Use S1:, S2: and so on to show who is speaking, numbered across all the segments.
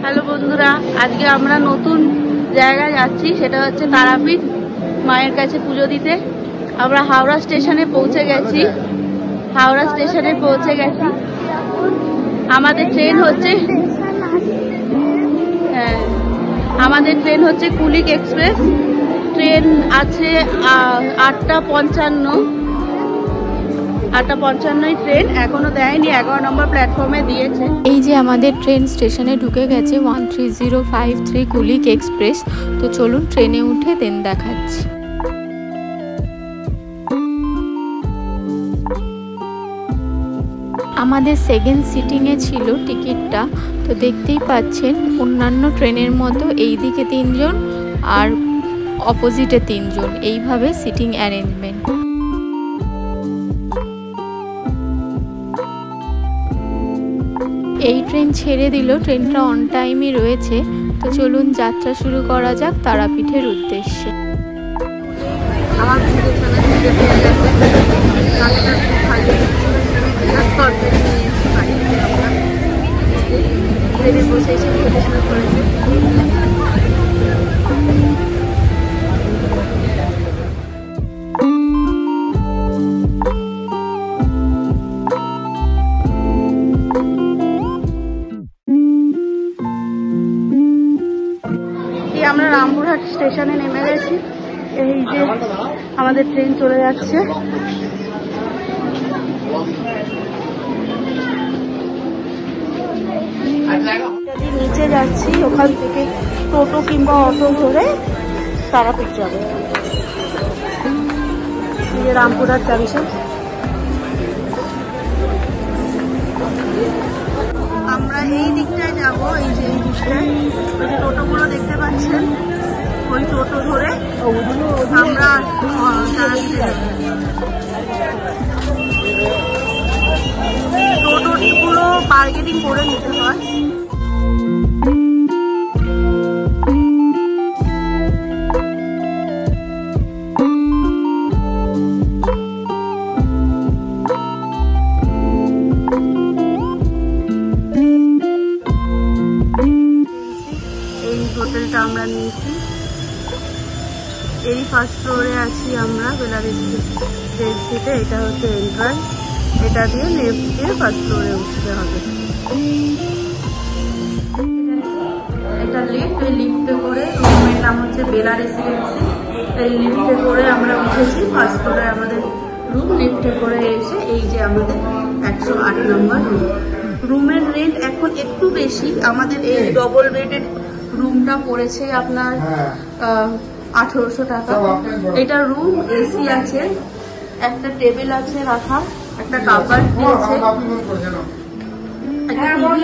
S1: Hello বন্ধুরা, আজকে আমরা নতুন জায়গায় যাচ্ছি, সেটা হচ্ছে তারাপীঠ মায়ের কাছে পুজো দিতে। আমরা হাওড়া স্টেশনে পৌঁছে গেছি। আমাদের ট্রেন হচ্ছে কুলিক এক্সপ্রেস। ট্রেন আছে 8:55 ট্রেন, এখনো দেয়নি, 11 নম্বর প্ল্যাটফর্মে দিয়েছে।
S2: এই যে আমাদের ট্রেন স্টেশনে ঢুকে গেছে 13053 কুলিক এক্সপ্রেস। তো চলুন ট্রেনে উঠে দেন দেখাচ্ছি। আমাদের সেকেন্ড সিটিংয়ে ছিল টিকিটটা। তো দেখতেই পাচ্ছেন অন্যান্য ট্রেনের মতো এই দিকে 3 জন আর অপোজিটে 3 জন, এইভাবে সিটিং অ্যারেঞ্জমেন্ট। এই ট্রেন ছেড়ে দিল, ট্রেনটা অন টাইমই রয়েছে। তো চলুন যাত্রা শুরু করা যাক তারাপীঠের উদ্দেশ্যে।
S1: আমরা রামপুরহাট স্টেশনে নেমে গেছি। এই যে আমাদের ট্রেন চলে যাচ্ছে। নিচে যাচ্ছি, ওখান থেকে টোটো কিংবা অটো ধরে তারাপীঠ যাবে। এই যে রামপুরহাট জাংশন। আমরা এই দিকটায় যাবো, এই যে এই দিকটায় ওই যে টোটোগুলো দেখতে পাচ্ছেন, ওই টোটো ধরে আমরা টোটোগুলো বার্গেনিং করে নিতে হয়। হোটেলটা আমরা নিয়েছি, এই ফার্স্ট ফ্লোরে আছি আমরা বেলারেসিতে। এটা হচ্ছে এন্ট্রান্স, এটা দিয়ে লেফট দিয়ে ফার্স্ট ফ্লোরে উঠতে হবে। এটা লিফট, এই লিফটে করে, রুমের নাম হচ্ছে বেলা রেসিডেন্সি। এই লিফটে করে আমরা উঠেছি ফার্স্ট ফ্লোরে আমাদের রুম। লিফটে করে এসে এই যে আমাদের 108 নম্বর রুম। রুমের রেন্ট এখন একটু বেশি, আমাদের এই ডবল বেডের রুমটা পড়েছে আপনার 1800 টাকা। এটা রুম, এসি আছে, একটা টেবিল আছে রাখা, একটা কাবার্ড দিয়েছে, একটা টিভি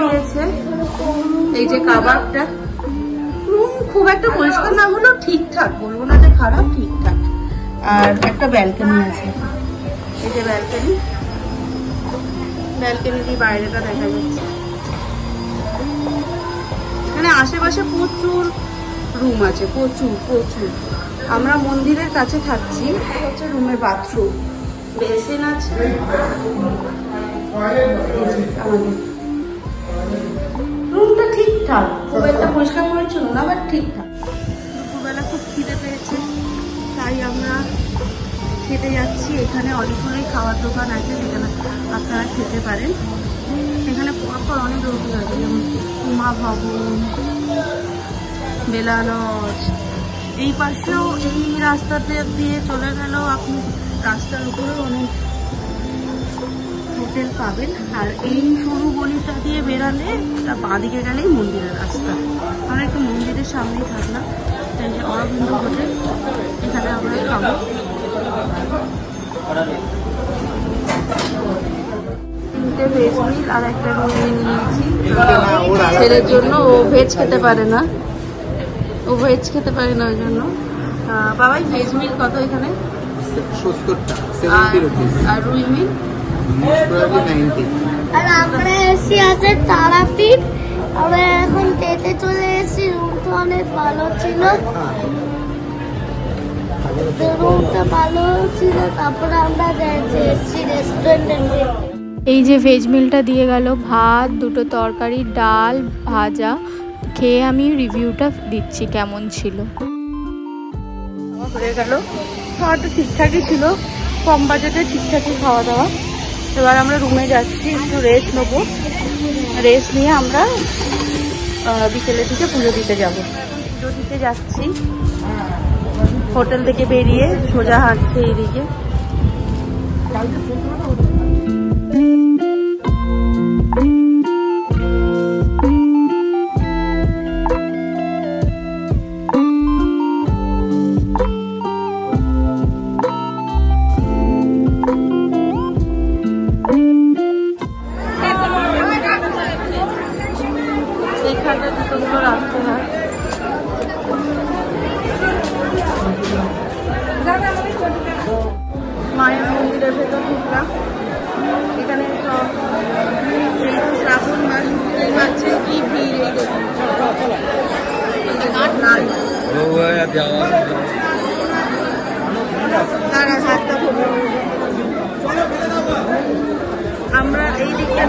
S1: দিয়েছে। এই যে কাবার্ডটা, রুম খুব একটা পরিষ্কার না হলেও ঠিকঠাক, বলবো না যে খারাপ, ঠিকঠাক। আর একটা ব্যালকনি আছে, এই যে ব্যালকনি দিয়ে বাইরেটা দেখা যাচ্ছে। এখানে আশেপাশে প্রচুর রুম আছে, প্রচুর। আমরা মন্দিরের কাছে থাকছি। হচ্ছে রুমের বাথরুম, বেসিন আছে। রুমটা ঠিকঠাক, খুব একটা পরিষ্কার পরিচ্ছন্ন না, বাট ঠিকঠাক। দুপুরবেলা খুব খিদে পেয়েছে, তাই আমরা খেতে যাচ্ছি। এখানে অনেকগুলোই খাওয়ার দোকান আছে যেখানে আপনারা খেতে পারেন। এখানে পরপর অনেক দোকান আছে, যেমন উমা ভবন, বেলা লজ। এই পাশেও এই রাস্তাতে দিয়ে চলে গেলেও আপনি রাস্তার উপরেও অনেক হোটেল পাবেন। আর এই সরু গলিটা দিয়ে বেরালে বাঁদিকে গেলেই মন্দিরের রাস্তা। আমরা একটু মন্দিরের সামনেই থাকলাম, এই যে অরবিন্দ হোটেল, এখানে আমরা খাবো। তিনটে ভেজ মিল আর একটা রুমে নিয়েছি ছেলের জন্য। ও ভেজ খেতে পারে না, ওই জন্য। বাবাই ভেজ মিল কত এখানে?
S3: 70 টাকা।
S1: আর রুই মিল?
S4: আর আমরা এসে আছে তারাপীঠ। আমরা এখন ডেটে চলে এসেছি। রুমটা অনেক ভালো ছিল, তারপরে আমরা এসেছি রেস্টুরেন্টে।
S2: এই যে ভেজ মিলটা দিয়ে গেল, ভাত, দুটো তরকারি, ডাল, ভাজা, খেয়ে আমি রিভিউটা দিচ্ছি কেমন ছিল।
S1: হয়ে গেল, খাওয়াটা ঠিকঠাকই ছিল, কম বাজেটে ঠিকঠাকই খাওয়া দাওয়া। এবার আমরা রুমে যাচ্ছি, একটু রেস্ট নেবো। রেস্ট নিয়ে আমরা বিকেলের দিকে পুজো দিতে যাব। পুজো দিতে যাচ্ছি, হোটেল থেকে বেরিয়ে সোজা হাঁটছে এইদিকে। এইখানটা জুতোগুলো রাখতে হয়। মায়ের মন্দিরের ভেতর ঢুকলাম। এখানে সব যেহেতু শ্রাবণ মাস বুঝতেই পারছে কি ভিড়। এই দেখুন আমরা এই দিকটা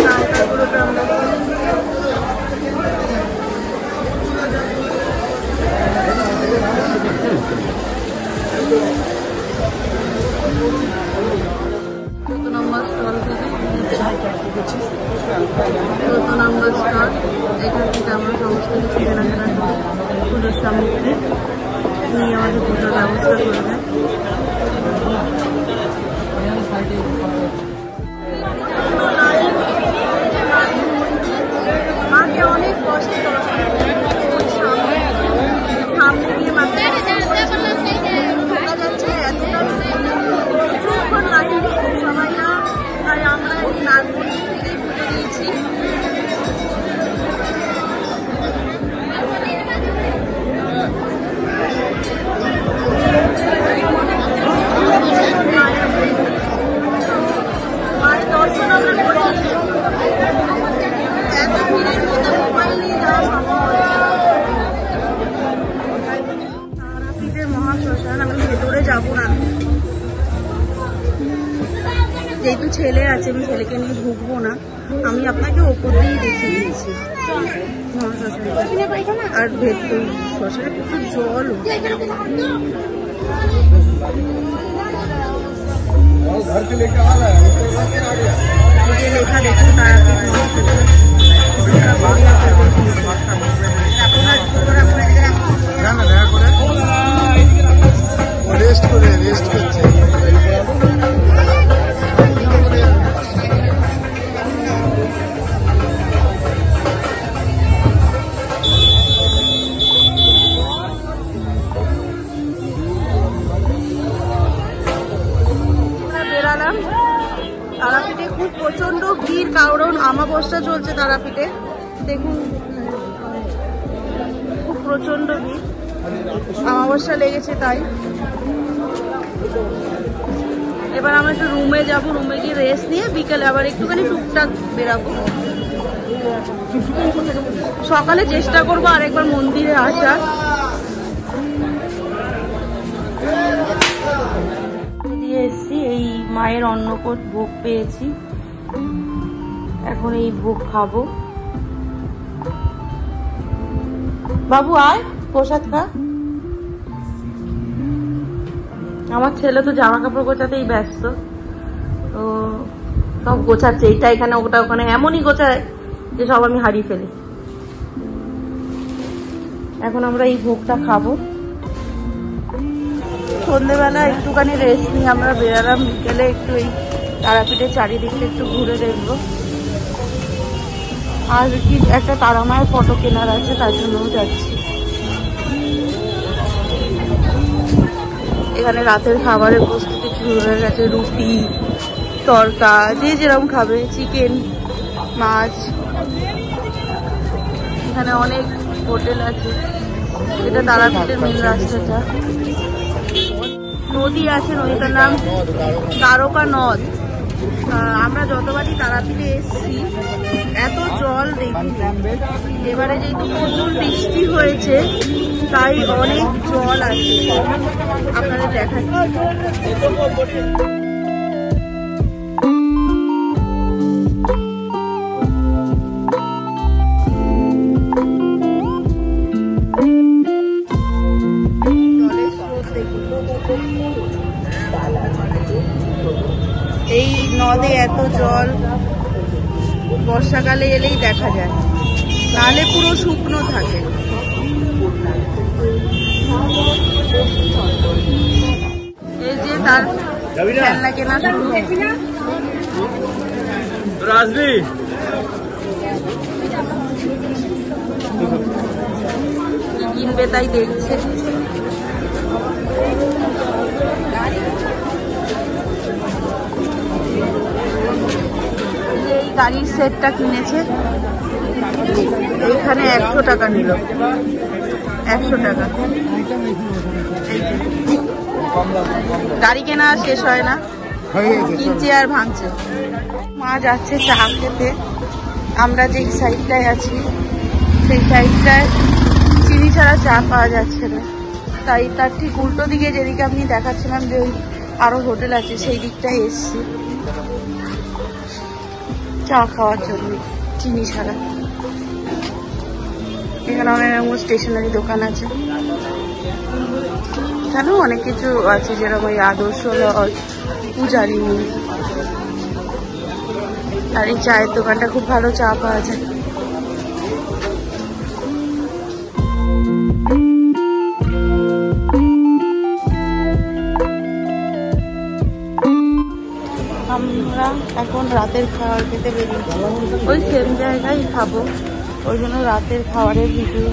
S1: কাউন্টারগুলোতে আমরা কত নম্বর স্টল থেকে 14 নম্বর স্টল। এখান থেকে আমরা সমস্ত কিছু কেনাকাটা করি, পুজোর সামগ্রী নিয়ে আমাদের পুজোর ব্যবস্থা করবে। মাকে অনেক কষ্ট সামনে গিয়ে মাকে যাচ্ছে এতটা প্রচুরক্ষণ লাইন সবাই না, তাই আমরা এই নাগমন্দির থেকেই পুজো দিয়েছি। মায়ের দর্শন আমরা করেছি, এত ভিড়ের মধ্যে মোবাইল নিয়ে যাওয়া সম্ভব হয় না। তারাপীঠের মহাশ্মশান, আমি ভেতরে যাব না, যেহেতু ছেলে আছে আমি ছেলেকে নিয়ে ঢুকবো না। আমি আপনাকে ওপর দিয়েই দেখিয়ে দিয়েছি মহাশ্মশানটা। আর ভেতর শ্মশানে প্রচুর জল, লেখা দেখুন তারাপীঠ
S3: রেস্ট করছে।
S1: বেরালাম তারাপীঠে, খুব প্রচন্ড ভিড়, কারণ অমাবস্যা চলছে তারাপীঠে। দেখুন খুব প্রচন্ড ভিড়, অমাবস্যা লেগেছে তাই। এবার আমরা একটু রুমে যাব, রুমে গিয়ে রেস্ট নিয়ে বিকেলে আবার একটুখানি টুকটাক বেরাবো। সকালে চেষ্টা করবো আরেকবার মন্দিরে আসার। দিয়ে এসছি, এই মায়ের অন্নকূট ভোগ পেয়েছি, এখন এই ভোগ খাবো। বাবু আয় প্রসাদ খা। আমার ছেলে তো জামা কাপড় গোছাতেই ব্যস্ত, তো সব গোছাচ্ছে, এইটা এখানে ওটা ওখানে, এমনই গোছায় যে সব আমি হারিয়ে ফেলি। এখন আমরা এই ভোগটা খাবো। সন্ধ্যেবেলা একটুখানি রেস্ট নিয়ে আমরা বেরালাম, বিকেলে একটু এই তারাপীঠের চারিদিকটা একটু ঘুরে দেখবো। আর কি একটা তারা মায়ের ফটো কেনার আছে, তার জন্যও যাচ্ছি। এখানে রাতের খাবারের প্রস্তুতি শুরু হয়ে গেছে, রুটি, তরকা, যে যেরকম খাবে, চিকেন, মাছ। এখানে অনেক হোটেল আছে, এটা তারাপীঠের মেন রাস্তাটা। নদী আছে, নদীটার নাম দ্বারকা নদ। আমরা যতবারই তারাপীঠে এসেছি এত জল দেখি, এবারে যেহেতু প্রচুর বৃষ্টি হয়েছে তাই অনেক জল আছে, আপনাদের দেখাচ্ছি। এই নদে এত জল বর্ষাকালে এলেই দেখা যায়, নাহলে পুরো শুকনো থাকে। এই যে তার খেলনা কেনা শুরু। কিনবে তাই দেখছে। এই গাড়ির সেটটা কিনেছে, এইখানে 100 টাকা নিল, 100 টাকা। গাড়ি কেনা শেষ হয় না, কিনছে আর ভাঙছে। মা যাচ্ছে চা খেতে। আমরা যেই সাইডটায় আছি সেই সাইডটায় চিনি ছাড়া চা পাওয়া যাচ্ছে না, তাই তার ঠিক উল্টো দিকে যেদিকে আপনি দেখাচ্ছিলাম যে ওই আরো হোটেল আছে সেই দিকটায় এসছি চা খাওয়ার জন্য চিনি ছাড়া। এখানে অনেক রকম স্টেশনারি দোকান আছে, এখানেও অনেক কিছু আছে যেরকম ওই আদর্শ লজ, পূজারি। আর এই চায়ের দোকানটা খুব ভালো চা পাওয়া যায়। আমরা এখন রাতের খাবার খেতে বেরিয়েছি, ওই সেম জায়গায় খাবো, ওই জন্য রাতের খাবারের ভিডিও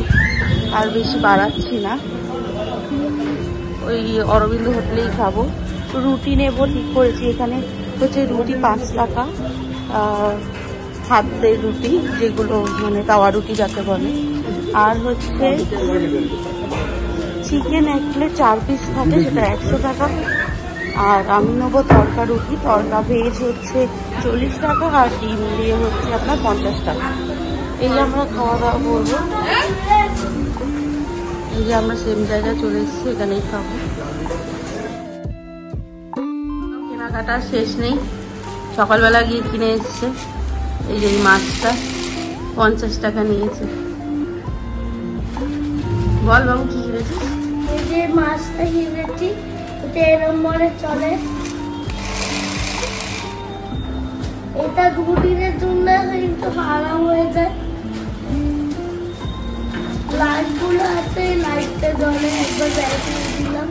S1: আর বেশি বাড়াচ্ছি না। ওই অরবিন্দ হোটেলেই খাবো। রুটি নেবো ঠিক করেছি। এখানে হচ্ছে রুটি 5 টাকা, খাদ্যের রুটি যেগুলো মানে তাওয়া রুটি যাকে বলে। আর হচ্ছে চিকেন 1 প্লেট 4 পিস থাকে, সেটা 100 টাকা। আর আমি নেবো তড়কা রুটি, তড়কা ভেজ হচ্ছে 40 টাকা, আর ডিম দিয়ে হচ্ছে আপনার 50 টাকা। এই যে আমরা খাওয়া দাওয়া করবো। এই যে আমরা সেম জায়গায় চলে এসেছি, এখানেই খাবো। কেনাকাটা শেষ নেই, সকালবেলা গিয়ে কিনে এসছে। এই যে এই মাছটা 50 টাকা নিয়েছে। বল বাবু কি কিনেছিস?
S4: এই যে মাছটা কিনেছি, ওটা এরম মনে চলে। এটা 2 দিনের জন্য কিন্তু আরাম হয়ে যায়। লাইটগুলো আছে, লাইটটা জ্বলে, একবার ব্যাটারি দিলাম।